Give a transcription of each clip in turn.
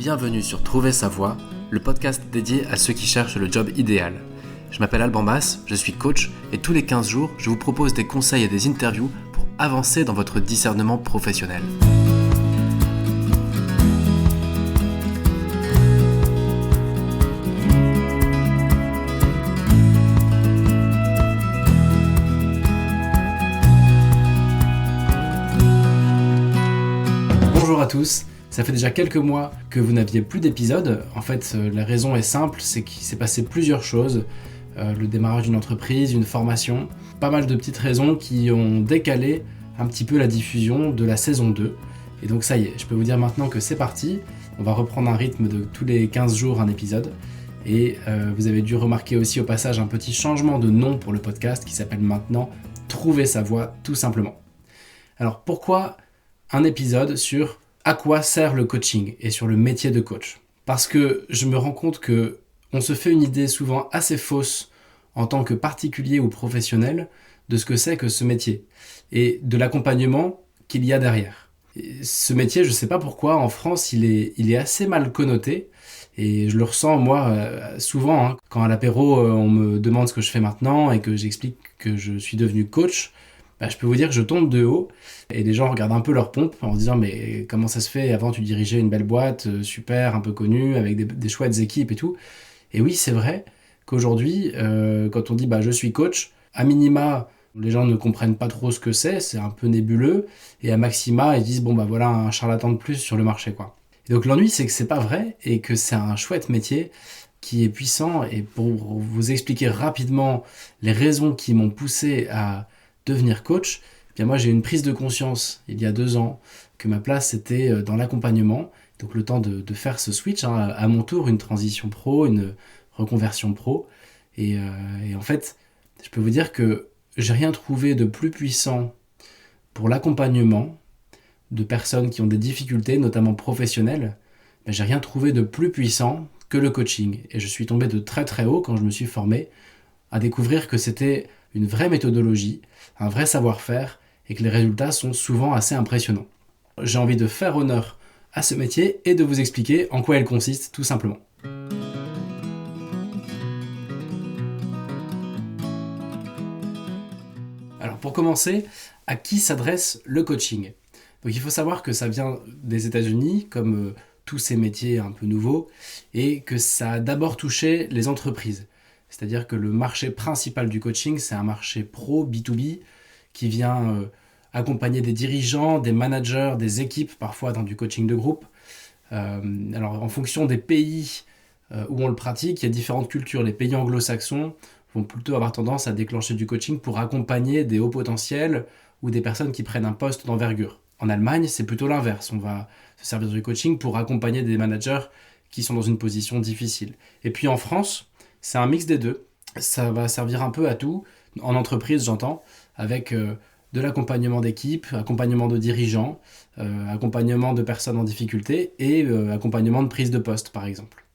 Bienvenue sur Trouver sa voie, le podcast dédié à ceux qui cherchent le job idéal. Je m'appelle Alban Bass, je suis coach et tous les 15 jours, je vous propose des conseils et des interviews pour avancer dans votre discernement professionnel. Bonjour à tous. Ça fait déjà quelques mois que vous n'aviez plus d'épisodes. En fait, la raison est simple, c'est qu'il s'est passé plusieurs choses. Le démarrage d'une entreprise, une formation, pas mal de petites raisons qui ont décalé un petit peu la diffusion de la saison 2. Et donc ça y est, je peux vous dire maintenant que c'est parti. On va reprendre un rythme de tous les 15 jours un épisode. Et vous avez dû remarquer aussi au passage un petit changement de nom pour le podcast qui s'appelle maintenant Trouver sa voie tout simplement. Alors pourquoi un épisode sur à quoi sert le coaching et sur le métier de coach? Parce que je me rends compte que on se fait une idée souvent assez fausse en tant que particulier ou professionnel de ce que c'est que ce métier et de l'accompagnement qu'il y a derrière. Et ce métier, je ne sais pas pourquoi, en France, il est assez mal connoté et je le ressens moi souvent quand à l'apéro on me demande ce que je fais maintenant et que j'explique que je suis devenu coach. Je peux vous dire que je tombe de haut et les gens regardent un peu leur pompe en se disant mais comment ça se fait, avant tu dirigeais une belle boîte super, un peu connue, avec des chouettes équipes et tout. Et oui, c'est vrai qu'aujourd'hui, quand on dit je suis coach, à minima, les gens ne comprennent pas trop ce que c'est un peu nébuleux, et à maxima, ils disent voilà un charlatan de plus sur le marché quoi. Et donc l'ennui c'est que c'est pas vrai et que c'est un chouette métier qui est puissant. Et pour vous expliquer rapidement les raisons qui m'ont poussé à devenir coach, moi j'ai eu une prise de conscience il y a 2 ans que ma place c'était dans l'accompagnement, donc le temps de faire ce switch, à mon tour une transition pro, une reconversion pro, et en fait je peux vous dire que j'ai rien trouvé de plus puissant pour l'accompagnement de personnes qui ont des difficultés, notamment professionnelles. J'ai rien trouvé de plus puissant que le coaching, et je suis tombé de très très haut quand je me suis formé à découvrir que c'était une vraie méthodologie, un vrai savoir-faire, et que les résultats sont souvent assez impressionnants. J'ai envie de faire honneur à ce métier et de vous expliquer en quoi elle consiste tout simplement. Alors pour commencer, à qui s'adresse le coaching ? Donc il faut savoir que ça vient des États-Unis, comme tous ces métiers un peu nouveaux, et que ça a d'abord touché les entreprises. C'est-à-dire que le marché principal du coaching, c'est un marché pro, B2B, qui vient accompagner des dirigeants, des managers, des équipes, parfois dans du coaching de groupe. Alors en fonction des pays où on le pratique, il y a différentes cultures. Les pays anglo-saxons vont plutôt avoir tendance à déclencher du coaching pour accompagner des hauts potentiels ou des personnes qui prennent un poste d'envergure. En Allemagne, c'est plutôt l'inverse. On va se servir du coaching pour accompagner des managers qui sont dans une position difficile. Et puis en France, c'est un mix des deux. Ça va servir un peu à tout, en entreprise j'entends, avec de l'accompagnement d'équipe, accompagnement de dirigeants, accompagnement de personnes en difficulté et accompagnement de prise de poste par exemple.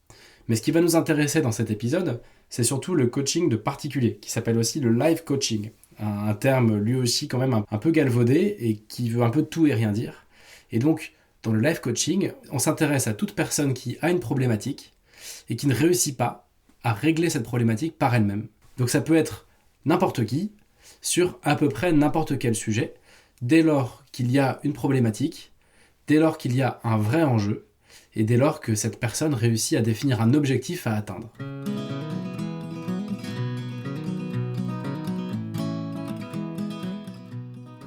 Mais ce qui va nous intéresser dans cet épisode, c'est surtout le coaching de particuliers, qui s'appelle aussi le life coaching. Un terme lui aussi quand même un peu galvaudé et qui veut un peu tout et rien dire. Et donc, dans le life coaching, on s'intéresse à toute personne qui a une problématique et qui ne réussit pas à régler cette problématique par elle-même. Donc ça peut être n'importe qui, sur à peu près n'importe quel sujet, dès lors qu'il y a une problématique, dès lors qu'il y a un vrai enjeu, et dès lors que cette personne réussit à définir un objectif à atteindre.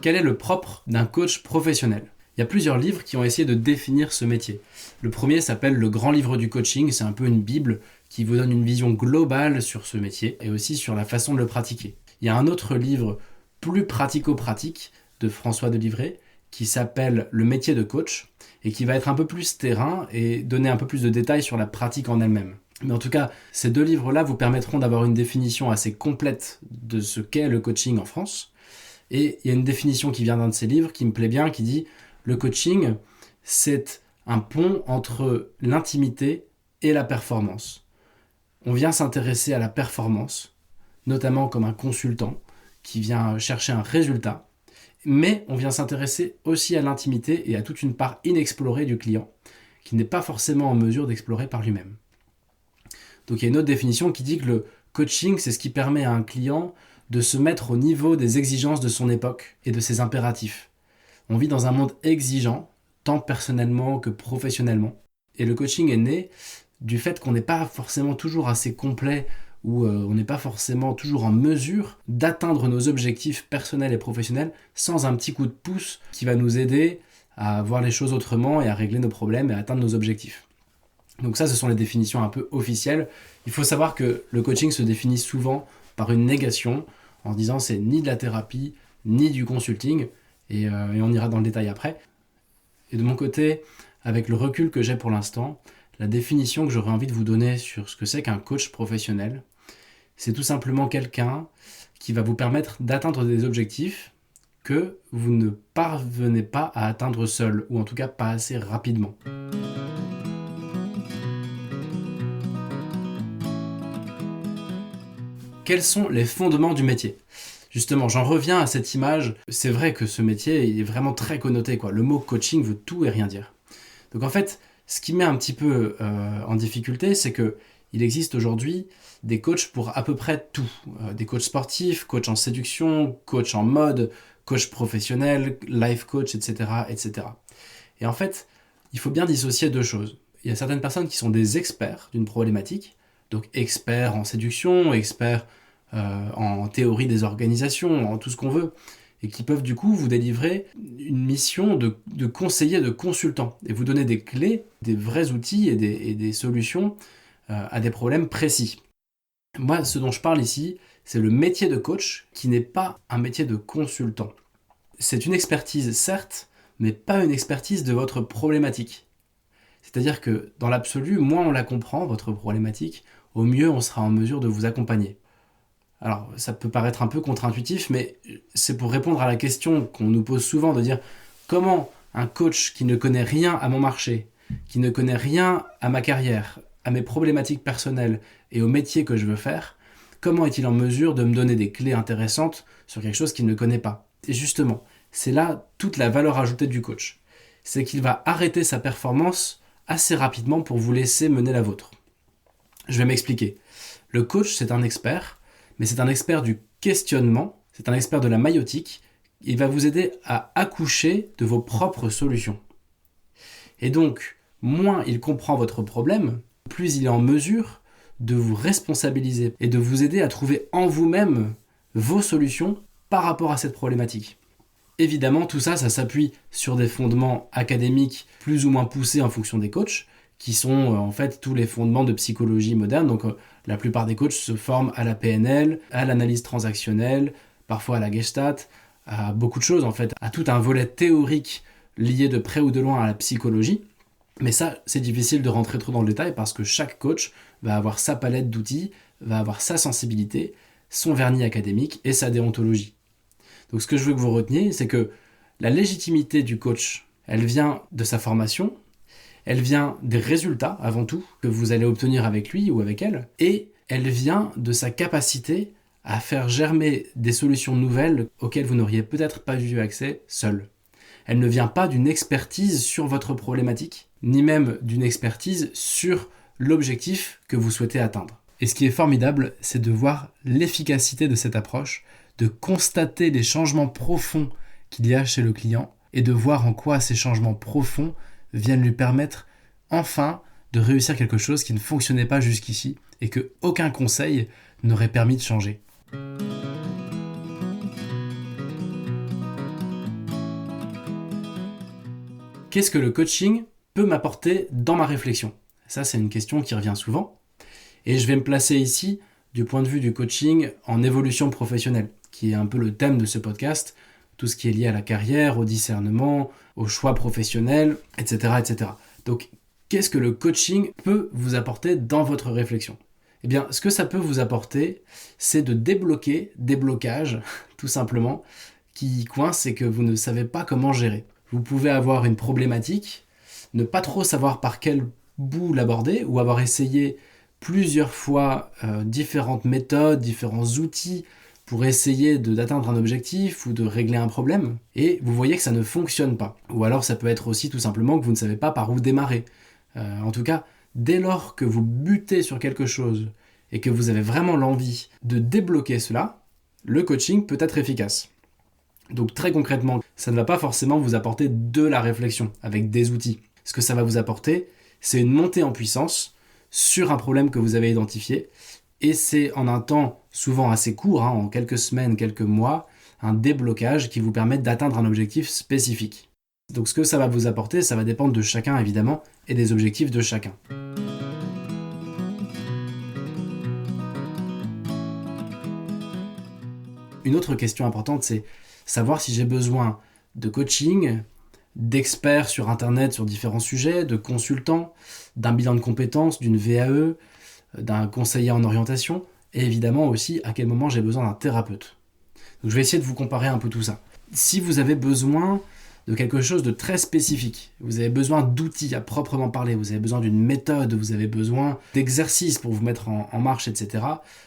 Quel est le propre d'un coach professionnel ? Il y a plusieurs livres qui ont essayé de définir ce métier. Le premier s'appelle Le Grand Livre du Coaching, c'est un peu une bible qui vous donne une vision globale sur ce métier et aussi sur la façon de le pratiquer. Il y a un autre livre plus pratico-pratique de François Delivray qui s'appelle Le métier de coach et qui va être un peu plus terrain et donner un peu plus de détails sur la pratique en elle-même. Mais en tout cas, ces 2 livres-là vous permettront d'avoir une définition assez complète de ce qu'est le coaching en France. Et il y a une définition qui vient d'un de ces livres qui me plaît bien, qui dit « Le coaching, c'est un pont entre l'intimité et la performance. On vient s'intéresser à la performance, notamment comme un consultant qui vient chercher un résultat, mais on vient s'intéresser aussi à l'intimité et à toute une part inexplorée du client qu'il n'est pas forcément en mesure d'explorer par lui-même. Donc il y a une autre définition qui dit que le coaching, c'est ce qui permet à un client de se mettre au niveau des exigences de son époque et de ses impératifs. On vit dans un monde exigeant, tant personnellement que professionnellement. Et le coaching est né du fait qu'on n'est pas forcément toujours assez complet ou on n'est pas forcément toujours en mesure d'atteindre nos objectifs personnels et professionnels sans un petit coup de pouce qui va nous aider à voir les choses autrement et à régler nos problèmes et à atteindre nos objectifs. Donc ça, ce sont les définitions un peu officielles. Il faut savoir que le coaching se définit souvent par une négation en disant c'est ni de la thérapie, ni du consulting, et on ira dans le détail après. Et de mon côté, avec le recul que j'ai pour l'instant, la définition que j'aurais envie de vous donner sur ce que c'est qu'un coach professionnel, c'est tout simplement quelqu'un qui va vous permettre d'atteindre des objectifs que vous ne parvenez pas à atteindre seul, ou en tout cas pas assez rapidement. Quels sont les fondements du métier ? Justement, j'en reviens à cette image. C'est vrai que ce métier il est vraiment très connoté, quoi. Le mot coaching veut tout et rien dire. Donc en fait, ce qui met un petit peu en difficulté, c'est que il existe aujourd'hui des coachs pour à peu près tout. Des coachs sportifs, coachs en séduction, coachs en mode, coachs professionnels, life coach, etc., etc. Et en fait, il faut bien dissocier deux choses. Il y a certaines personnes qui sont des experts d'une problématique, donc experts en séduction, experts en théorie des organisations, en tout ce qu'on veut, et qui peuvent du coup vous délivrer une mission de conseiller, de consultant, et vous donner des clés, des vrais outils et des solutions à des problèmes précis. Moi, ce dont je parle ici, c'est le métier de coach qui n'est pas un métier de consultant. C'est une expertise, certes, mais pas une expertise de votre problématique. C'est-à-dire que dans l'absolu, moins on la comprend, votre problématique, au mieux on sera en mesure de vous accompagner. Alors, ça peut paraître un peu contre-intuitif, mais c'est pour répondre à la question qu'on nous pose souvent de dire comment un coach qui ne connaît rien à mon marché, qui ne connaît rien à ma carrière, à mes problématiques personnelles et au métier que je veux faire, comment est-il en mesure de me donner des clés intéressantes sur quelque chose qu'il ne connaît pas ? Et justement, c'est là toute la valeur ajoutée du coach. C'est qu'il va arrêter sa performance assez rapidement pour vous laisser mener la vôtre. Je vais m'expliquer. Le coach, c'est un expert, mais c'est un expert du questionnement, c'est un expert de la maïotique. Il va vous aider à accoucher de vos propres solutions. Et donc, moins il comprend votre problème, plus il est en mesure de vous responsabiliser et de vous aider à trouver en vous-même vos solutions par rapport à cette problématique. Évidemment, tout ça, ça s'appuie sur des fondements académiques plus ou moins poussés en fonction des coachs, qui sont en fait tous les fondements de psychologie moderne. Donc la plupart des coachs se forment à la PNL, à l'analyse transactionnelle, parfois à la Gestalt, à beaucoup de choses en fait, à tout un volet théorique lié de près ou de loin à la psychologie. Mais ça, c'est difficile de rentrer trop dans le détail parce que chaque coach va avoir sa palette d'outils, va avoir sa sensibilité, son vernis académique et sa déontologie. Donc ce que je veux que vous reteniez, c'est que la légitimité du coach, elle vient de sa formation, elle vient des résultats avant tout que vous allez obtenir avec lui ou avec elle, et elle vient de sa capacité à faire germer des solutions nouvelles auxquelles vous n'auriez peut-être pas eu accès seul. Elle ne vient pas d'une expertise sur votre problématique, ni même d'une expertise sur l'objectif que vous souhaitez atteindre. Et ce qui est formidable, c'est de voir l'efficacité de cette approche, de constater les changements profonds qu'il y a chez le client et de voir en quoi ces changements profonds viennent lui permettre enfin de réussir quelque chose qui ne fonctionnait pas jusqu'ici et que aucun conseil n'aurait permis de changer. Qu'est-ce que le coaching peut m'apporter dans ma réflexion ? Ça, c'est une question qui revient souvent. Et je vais me placer ici du point de vue du coaching en évolution professionnelle, qui est un peu le thème de ce podcast, tout ce qui est lié à la carrière, au discernement, au choix professionnel, etc., etc. Donc, qu'est-ce que le coaching peut vous apporter dans votre réflexion ? Eh bien, ce que ça peut vous apporter, c'est de débloquer des blocages, tout simplement, qui coincent et que vous ne savez pas comment gérer. Vous pouvez avoir une problématique, ne pas trop savoir par quel bout l'aborder, ou avoir essayé plusieurs fois différentes méthodes, différents outils pour essayer d'atteindre un objectif ou de régler un problème, et vous voyez que ça ne fonctionne pas. Ou alors ça peut être aussi tout simplement que vous ne savez pas par où démarrer. En tout cas, dès lors que vous butez sur quelque chose et que vous avez vraiment l'envie de débloquer cela, le coaching peut être efficace. Donc très concrètement, ça ne va pas forcément vous apporter de la réflexion avec des outils. Ce que ça va vous apporter, c'est une montée en puissance sur un problème que vous avez identifié. Et c'est en un temps souvent assez court, en quelques semaines, quelques mois, un déblocage qui vous permet d'atteindre un objectif spécifique. Donc ce que ça va vous apporter, ça va dépendre de chacun évidemment et des objectifs de chacun. Une autre question importante, c'est savoir si j'ai besoin de coaching, d'experts sur Internet sur différents sujets, de consultants, d'un bilan de compétences, d'une VAE, d'un conseiller en orientation, et évidemment aussi à quel moment j'ai besoin d'un thérapeute. Donc je vais essayer de vous comparer un peu tout ça. Si vous avez besoin de quelque chose de très spécifique, vous avez besoin d'outils à proprement parler, vous avez besoin d'une méthode, vous avez besoin d'exercices pour vous mettre en marche, etc.,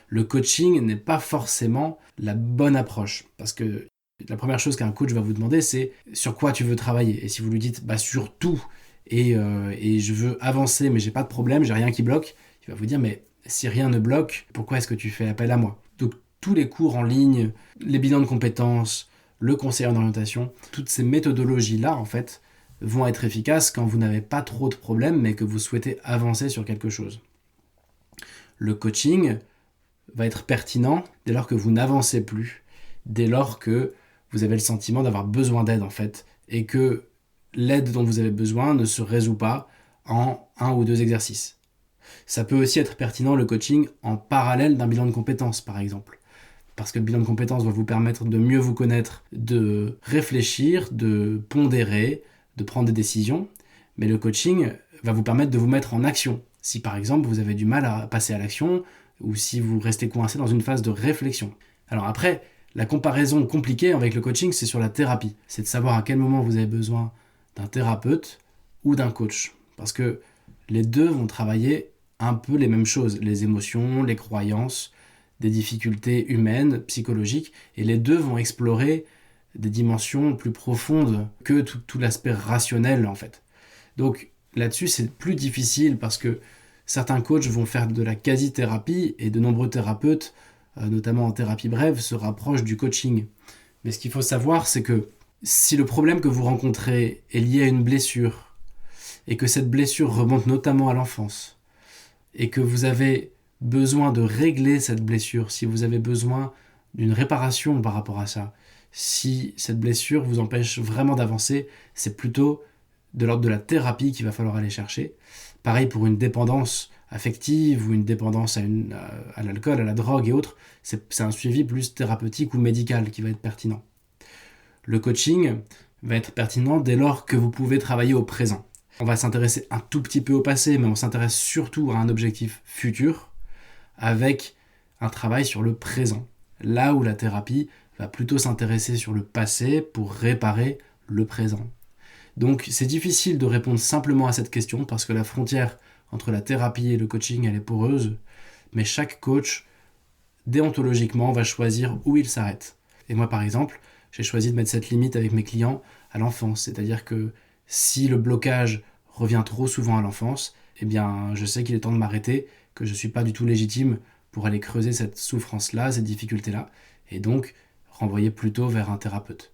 le coaching n'est pas forcément la bonne approche. Parce que la première chose qu'un coach va vous demander, c'est sur quoi tu veux travailler. Et si vous lui dites sur tout, et je veux avancer, mais j'ai pas de problème, j'ai rien qui bloque, il va vous dire mais si rien ne bloque, pourquoi est-ce que tu fais appel à moi? Donc tous les cours en ligne, les bilans de compétences, le conseil en orientation, toutes ces méthodologies-là, en fait, vont être efficaces quand vous n'avez pas trop de problèmes, mais que vous souhaitez avancer sur quelque chose. Le coaching va être pertinent dès lors que vous n'avancez plus, dès lors que vous avez le sentiment d'avoir besoin d'aide, en fait, et que l'aide dont vous avez besoin ne se résout pas en 1 ou 2 exercices. Ça peut aussi être pertinent, le coaching, en parallèle d'un bilan de compétences, par exemple. Parce que le bilan de compétences va vous permettre de mieux vous connaître, de réfléchir, de pondérer, de prendre des décisions. Mais le coaching va vous permettre de vous mettre en action. Si par exemple vous avez du mal à passer à l'action, ou si vous restez coincé dans une phase de réflexion. Alors après, la comparaison compliquée avec le coaching, c'est sur la thérapie. C'est de savoir à quel moment vous avez besoin d'un thérapeute ou d'un coach. Parce que les deux vont travailler un peu les mêmes choses. Les émotions, les croyances, des difficultés humaines, psychologiques, et les deux vont explorer des dimensions plus profondes que tout l'aspect rationnel en fait. Donc là-dessus c'est plus difficile parce que certains coachs vont faire de la quasi-thérapie et de nombreux thérapeutes, notamment en thérapie brève, se rapprochent du coaching. Mais ce qu'il faut savoir, c'est que si le problème que vous rencontrez est lié à une blessure et que cette blessure remonte notamment à l'enfance et que vous avez besoin de régler cette blessure, si vous avez besoin d'une réparation par rapport à ça, si cette blessure vous empêche vraiment d'avancer, c'est plutôt de l'ordre de la thérapie qu'il va falloir aller chercher. Pareil pour une dépendance affective ou une dépendance à l'alcool, à la drogue et autres, c'est un suivi plus thérapeutique ou médical qui va être pertinent. Le coaching va être pertinent dès lors que vous pouvez travailler au présent. On va s'intéresser un tout petit peu au passé, mais on s'intéresse surtout à un objectif futur, avec un travail sur le présent. Là où la thérapie va plutôt s'intéresser sur le passé pour réparer le présent. Donc c'est difficile de répondre simplement à cette question parce que la frontière entre la thérapie et le coaching elle est poreuse, mais chaque coach déontologiquement va choisir où il s'arrête. Et moi par exemple, j'ai choisi de mettre cette limite avec mes clients à l'enfance, c'est-à-dire que si le blocage revient trop souvent à l'enfance, eh bien je sais qu'il est temps de m'arrêter, que je ne suis pas du tout légitime pour aller creuser cette souffrance-là, cette difficulté-là, et donc renvoyer plutôt vers un thérapeute.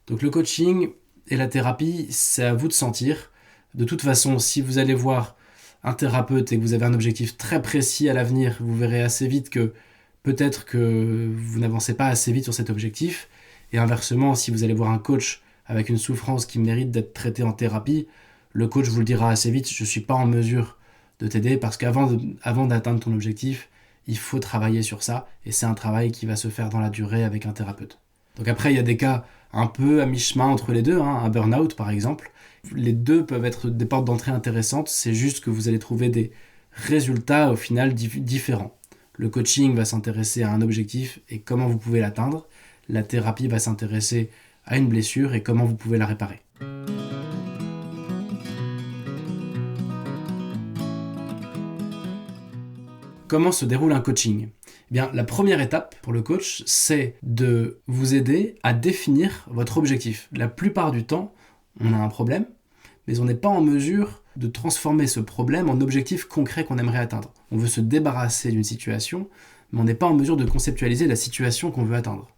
Donc le coaching et la thérapie, c'est à vous de sentir. De toute façon, si vous allez voir un thérapeute et que vous avez un objectif très précis à l'avenir, vous verrez assez vite que peut-être que vous n'avancez pas assez vite sur cet objectif. Et inversement, si vous allez voir un coach avec une souffrance qui mérite d'être traitée en thérapie, le coach vous le dira assez vite, je ne suis pas en mesure de t'aider parce qu'avant d'atteindre ton objectif, il faut travailler sur ça et c'est un travail qui va se faire dans la durée avec un thérapeute. Donc après, il y a des cas un peu à mi-chemin entre les deux, un burn-out par exemple. Les deux peuvent être des portes d'entrée intéressantes, c'est juste que vous allez trouver des résultats au final différents. Le coaching va s'intéresser à un objectif et comment vous pouvez l'atteindre. La thérapie va s'intéresser à une blessure et comment vous pouvez la réparer. Comment se déroule un coaching ? Eh bien, la première étape pour le coach, c'est de vous aider à définir votre objectif. La plupart du temps, on a un problème, mais on n'est pas en mesure de transformer ce problème en objectif concret qu'on aimerait atteindre. On veut se débarrasser d'une situation, mais on n'est pas en mesure de conceptualiser la situation qu'on veut atteindre.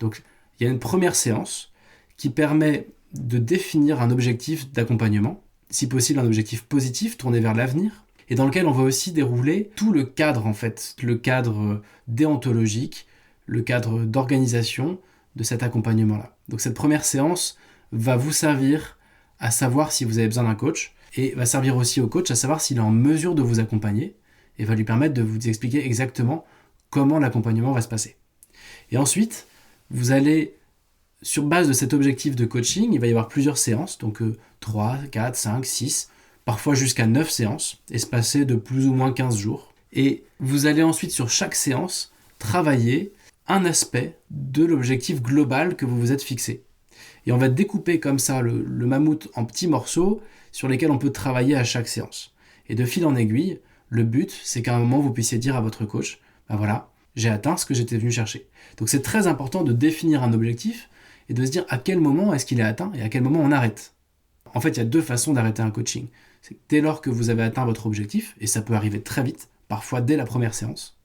Donc, il y a une première séance qui permet de définir un objectif d'accompagnement, si possible un objectif positif tourné vers l'avenir, et dans lequel on va aussi dérouler tout le cadre en fait, le cadre déontologique, le cadre d'organisation de cet accompagnement-là. Donc cette première séance va vous servir à savoir si vous avez besoin d'un coach, et va servir aussi au coach à savoir s'il est en mesure de vous accompagner, et va lui permettre de vous expliquer exactement comment l'accompagnement va se passer. Et ensuite, vous allez, sur base de cet objectif de coaching, il va y avoir plusieurs séances, donc 3, 4, 5, 6, parfois jusqu'à 9 séances, espacées de plus ou moins 15 jours. Et vous allez ensuite, sur chaque séance, travailler un aspect de l'objectif global que vous vous êtes fixé. Et on va découper comme ça le mammouth en petits morceaux sur lesquels on peut travailler à chaque séance. Et de fil en aiguille, le but, c'est qu'à un moment, vous puissiez dire à votre coach, ben voilà, j'ai atteint ce que j'étais venu chercher. Donc c'est très important de définir un objectif et de se dire à quel moment est-ce qu'il est atteint et à quel moment on arrête. En fait, il y a 2 façons d'arrêter un coaching. C'est que dès lors que vous avez atteint votre objectif, et ça peut arriver très vite, parfois dès la première séance.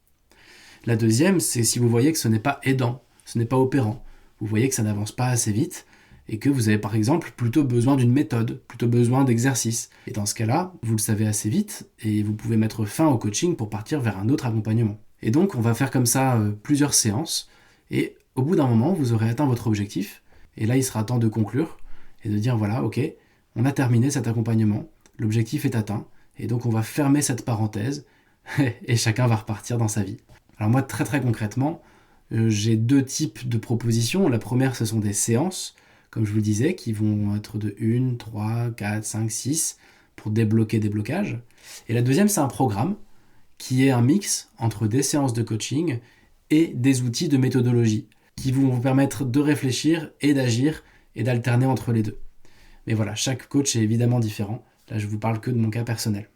La deuxième, c'est si vous voyez que ce n'est pas aidant, ce n'est pas opérant. Vous voyez que ça n'avance pas assez vite et que vous avez par exemple plutôt besoin d'une méthode, plutôt besoin d'exercice. Et dans ce cas-là, vous le savez assez vite et vous pouvez mettre fin au coaching pour partir vers un autre accompagnement. Et donc, on va faire comme ça plusieurs séances et au bout d'un moment, vous aurez atteint votre objectif et là, il sera temps de conclure et de dire voilà, ok, on a terminé cet accompagnement, l'objectif est atteint et donc on va fermer cette parenthèse et chacun va repartir dans sa vie. Alors moi, très très concrètement, j'ai 2 types de propositions. La première, ce sont des séances, comme je vous le disais, qui vont être de 1, 3, 4, 5, 6 pour débloquer des blocages. Et la deuxième, c'est un programme qui est un mix entre des séances de coaching et des outils de méthodologie qui vont vous permettre de réfléchir et d'agir et d'alterner entre les deux. Mais voilà, chaque coach est évidemment différent. Là, je vous parle que de mon cas personnel.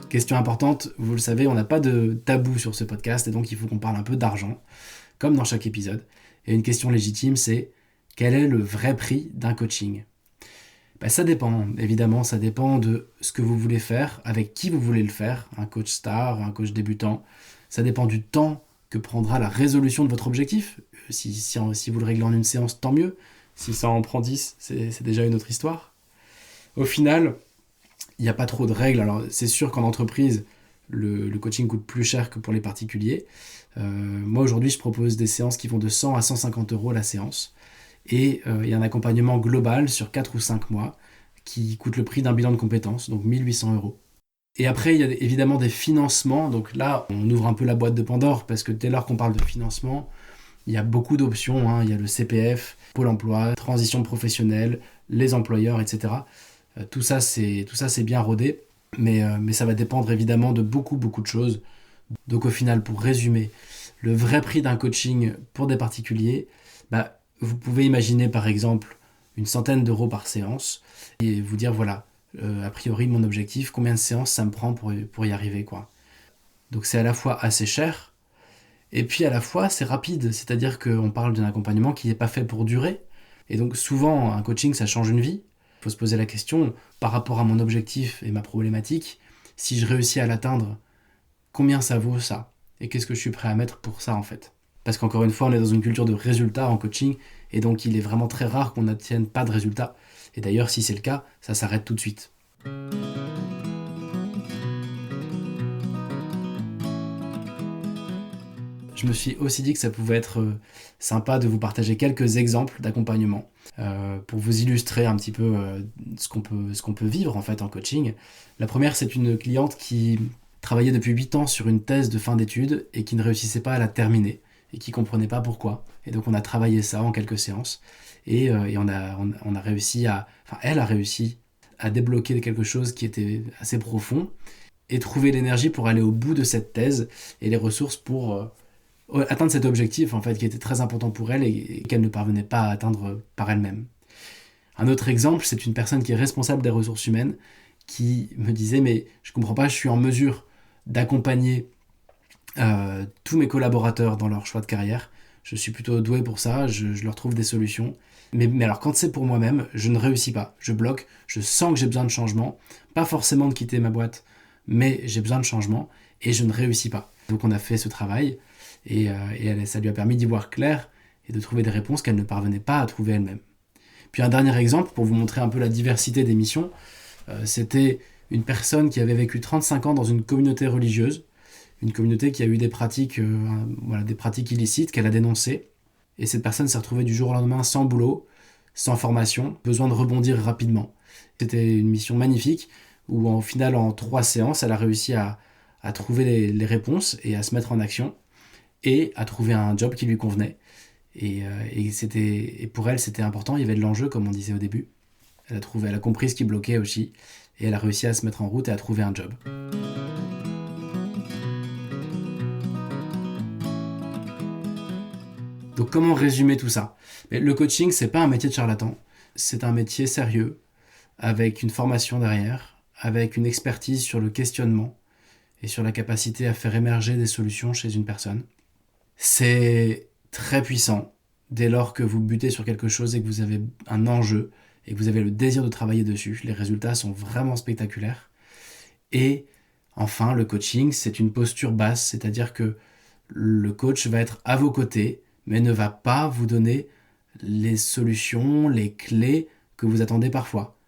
Question importante, vous le savez, on n'a pas de tabou sur ce podcast et donc il faut qu'on parle un peu d'argent, comme dans chaque épisode. Et une question légitime, c'est quel est le vrai prix d'un coaching ? Ça dépend, évidemment, ça dépend de ce que vous voulez faire, avec qui vous voulez le faire, un coach star, un coach débutant. Ça dépend du temps que prendra la résolution de votre objectif. Si vous le réglez en une séance, tant mieux. Si ça en prend 10, c'est déjà une autre histoire. Au final, il n'y a pas trop de règles. Alors, c'est sûr qu'en entreprise, le coaching coûte plus cher que pour les particuliers. Moi, aujourd'hui, je propose des séances qui vont de 100 à 150 € la séance. Et il y a un accompagnement global sur 4 ou 5 mois qui coûte le prix d'un bilan de compétences, donc 1 800 €. Et après, il y a évidemment des financements. Donc là, on ouvre un peu la boîte de Pandore parce que dès lors qu'on parle de financement, il y a beaucoup d'options. Il y a le CPF, Pôle emploi, transition professionnelle, les employeurs, etc. Tout ça, c'est bien rodé, mais ça va dépendre évidemment de beaucoup de choses. Donc au final, pour résumer, le vrai prix d'un coaching pour des particuliers, vous pouvez imaginer par exemple une centaine d'euros par séance et vous dire voilà, a priori mon objectif, combien de séances ça me prend pour y arriver, quoi. Donc c'est à la fois assez cher et puis à la fois c'est rapide, c'est-à-dire qu'on parle d'un accompagnement qui n'est pas fait pour durer. Et donc souvent un coaching ça change une vie. Il faut se poser la question par rapport à mon objectif et ma problématique, si je réussis à l'atteindre, combien ça vaut ça ? Et qu'est-ce que je suis prêt à mettre pour ça en fait ? Parce qu'encore une fois, on est dans une culture de résultats en coaching, et donc il est vraiment très rare qu'on n'obtienne pas de résultats. Et d'ailleurs, si c'est le cas, ça s'arrête tout de suite. Je me suis aussi dit que ça pouvait être sympa de vous partager quelques exemples d'accompagnement pour vous illustrer un petit peu ce qu'on peut vivre en fait en coaching. La première, c'est une cliente qui travaillait depuis 8 ans sur une thèse de fin d'études et qui ne réussissait pas à la terminer et qui ne comprenait pas pourquoi. Et donc on a travaillé ça en quelques séances et on a réussi elle a réussi à débloquer quelque chose qui était assez profond et trouver l'énergie pour aller au bout de cette thèse et les ressources pour atteindre cet objectif en fait qui était très important pour elle et qu'elle ne parvenait pas à atteindre par elle-même. Un autre exemple, c'est une personne qui est responsable des ressources humaines qui me disait mais je comprends pas, je suis en mesure d'accompagner tous mes collaborateurs dans leur choix de carrière. je suis plutôt doué pour ça, je leur trouve des solutions. Mais alors quand c'est pour moi-même, je ne réussis pas. Je bloque, je sens que j'ai besoin de changement. Pas forcément de quitter ma boîte, mais j'ai besoin de changement et je ne réussis pas. Donc on a fait ce travail et ça lui a permis d'y voir clair et de trouver des réponses qu'elle ne parvenait pas à trouver elle-même. Puis un dernier exemple pour vous montrer un peu la diversité des missions, c'était une personne qui avait vécu 35 ans dans une communauté religieuse, une communauté qui a eu des pratiques illicites qu'elle a dénoncées. Et cette personne s'est retrouvée du jour au lendemain sans boulot, sans formation, besoin de rebondir rapidement. C'était une mission magnifique où au final en 3 séances, elle a réussi à trouver les réponses et à se mettre en action et à trouver un job qui lui convenait. Et pour elle, c'était important, il y avait de l'enjeu comme on disait au début. Elle a compris ce qui bloquait aussi et elle a réussi à se mettre en route et à trouver un job. Donc comment résumer tout ça ? Mais le coaching, c'est pas un métier de charlatan, c'est un métier sérieux, avec une formation derrière, avec une expertise sur le questionnement et sur la capacité à faire émerger des solutions chez une personne. C'est très puissant dès lors que vous butez sur quelque chose et que vous avez un enjeu et que vous avez le désir de travailler dessus. Les résultats sont vraiment spectaculaires. Et enfin, le coaching, c'est une posture basse, c'est-à-dire que le coach va être à vos côtés, mais ne va pas vous donner les solutions, les clés que vous attendez parfois.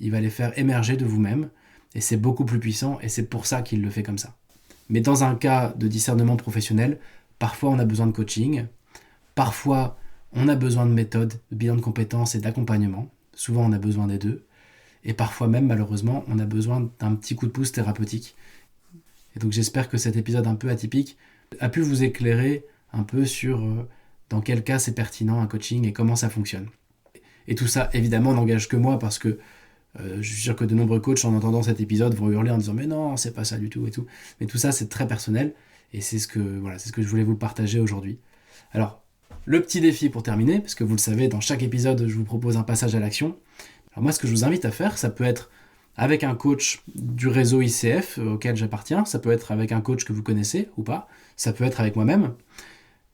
Il va les faire émerger de vous-même, et c'est beaucoup plus puissant, et c'est pour ça qu'il le fait comme ça. Mais dans un cas de discernement professionnel, parfois on a besoin de coaching, parfois on a besoin de méthodes, de bilan de compétences et d'accompagnement, souvent on a besoin des deux, et parfois même malheureusement on a besoin d'un petit coup de pouce thérapeutique. Et donc j'espère que cet épisode un peu atypique a pu vous éclairer un peu sur dans quel cas c'est pertinent un coaching et comment ça fonctionne. Et tout ça, évidemment, n'engage que moi parce que je suis sûr que de nombreux coachs, en entendant cet épisode, vont hurler en disant « Mais non, c'est pas ça du tout et tout ». Mais tout ça, c'est très personnel et c'est ce que je voulais vous partager aujourd'hui. Alors, le petit défi pour terminer, parce que vous le savez, dans chaque épisode, je vous propose un passage à l'action. Alors moi, ce que je vous invite à faire, ça peut être avec un coach du réseau ICF auquel j'appartiens, ça peut être avec un coach que vous connaissez ou pas, ça peut être avec moi-même.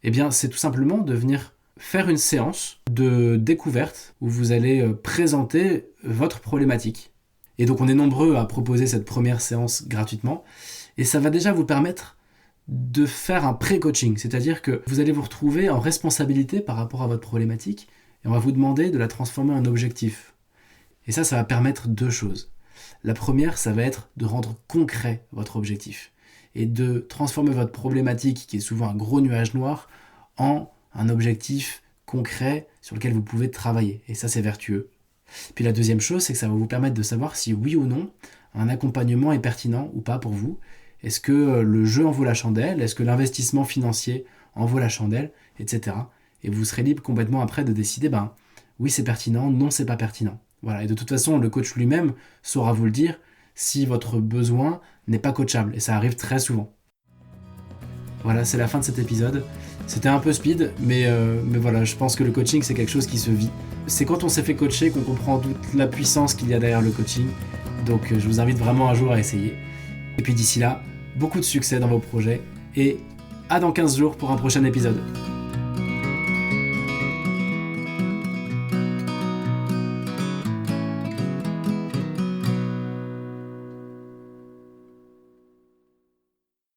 Eh bien, c'est tout simplement de venir faire une séance de découverte où vous allez présenter votre problématique. Et donc, on est nombreux à proposer cette première séance gratuitement. Et ça va déjà vous permettre de faire un pré-coaching. C'est-à-dire que vous allez vous retrouver en responsabilité par rapport à votre problématique et on va vous demander de la transformer en objectif. Et ça va permettre 2 choses. La première, ça va être de rendre concret votre objectif et de transformer votre problématique, qui est souvent un gros nuage noir, en un objectif concret sur lequel vous pouvez travailler. Et ça, c'est vertueux. Puis la deuxième chose, c'est que ça va vous permettre de savoir si oui ou non un accompagnement est pertinent ou pas pour vous. Est-ce que le jeu en vaut la chandelle ? Est-ce que l'investissement financier en vaut la chandelle ? Etc. Et vous serez libre complètement après de décider, oui c'est pertinent, non c'est pas pertinent. Voilà. Et de toute façon, le coach lui-même saura vous le dire si votre besoin n'est pas coachable. Et ça arrive très souvent. Voilà, c'est la fin de cet épisode. C'était un peu speed, mais voilà, je pense que le coaching, c'est quelque chose qui se vit. C'est quand on s'est fait coacher qu'on comprend toute la puissance qu'il y a derrière le coaching. Donc je vous invite vraiment un jour à essayer. Et puis d'ici là, beaucoup de succès dans vos projets et à dans 15 jours pour un prochain épisode.